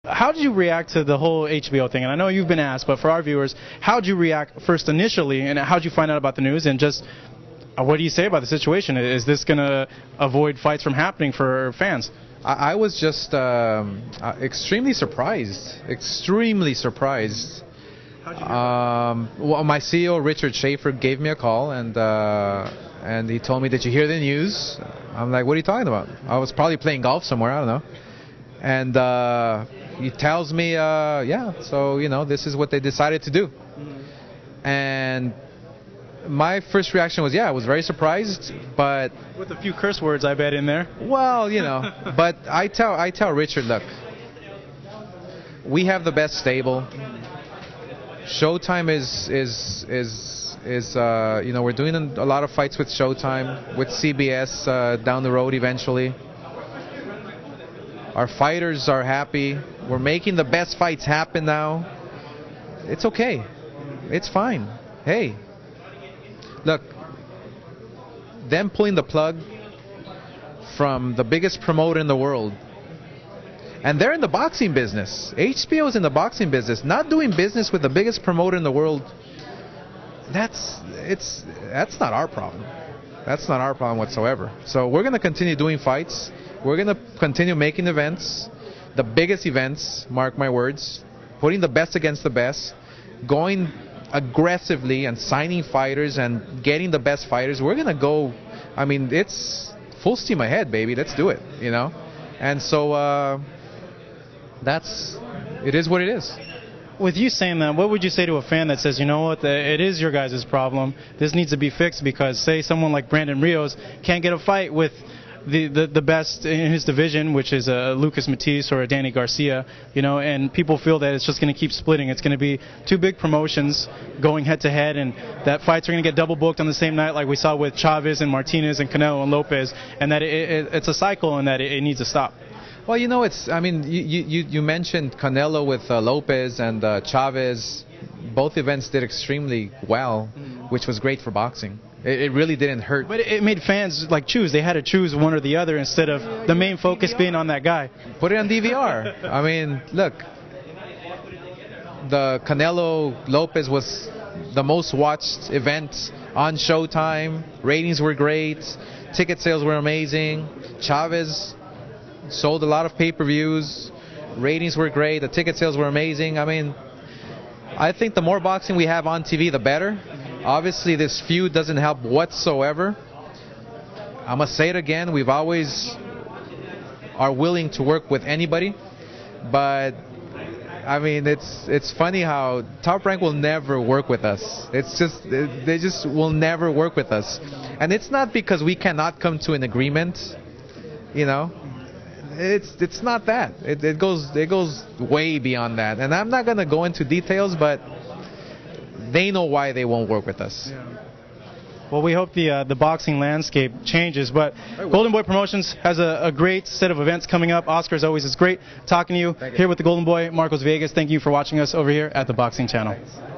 How did you react to the whole HBO thing? And I know you've been asked, but for our viewers, how did you react first initially, and how did you find out about the news? And just what do you say about the situation? Is this going to avoid fights from happening for fans? I was just extremely surprised. Extremely surprised. Well, my CEO Richard Schaefer gave me a call and he told me, "Did you hear the news?" I'm like, "What are you talking about?" I was probably playing golf somewhere, I don't know. And he tells me, "Yeah, so this is what they decided to do." And my first reaction was, yeah, I was very surprised, but with a few curse words, I bet, in there. Well, but I tell Richard, look, we have the best stable. Showtime is we're doing a lot of fights with Showtime, with CBS down the road eventually. Our fighters are happy. We're making the best fights happen now. It's okay. It's fine. Hey, look, them pulling the plug from the biggest promoter in the world, and they're in the boxing business. HBO is in the boxing business. Not doing business with the biggest promoter in the world, that's not our problem. That's not our problem whatsoever. So we're going to continue doing fights. We're going to continue making events, the biggest events, mark my words, putting the best against the best, going aggressively and signing fighters and getting the best fighters. We're going to go, it's full steam ahead, baby. Let's do it, And so it is what it is. With you saying that, what would you say to a fan that says, you know what, it is your guys' problem, this needs to be fixed because, say, someone like Brandon Rios can't get a fight with the best in his division, which is a Lucas Matisse or a Danny Garcia, and people feel that it's just going to keep splitting. It's going to be two big promotions going head-to-head, and that fights are going to get double booked on the same night like we saw with Chavez and Martinez and Canelo and Lopez, and that it's a cycle and that it needs to stop. Well, you mentioned Canelo with Lopez and Chavez. Both events did extremely well, which was great for boxing. It really didn't hurt. But it made fans choose. They had to choose one or the other instead of the main focus being on that guy. Put it on DVR. Look, the Canelo Lopez was the most watched event on Showtime. Ratings were great. Ticket sales were amazing. Chavez sold a lot of pay-per-views. Ratings were great. The ticket sales were amazing. I think the more boxing we have on TV, the better. Obviously, this feud doesn't help whatsoever. I must say it again. We've always are willing to work with anybody. But, it's funny how Top Rank will never work with us. They just will never work with us. And it's not because we cannot come to an agreement, It's not that. It goes way beyond that. And I'm not going to go into details, but they know why they won't work with us. Yeah. Well, we hope the boxing landscape changes. But Golden Boy Promotions has a great set of events coming up. Oscar, as always, is great talking to you here with the Golden Boy, Marcos Villegas. Thank you for watching us over here at the Boxing Channel. Thanks.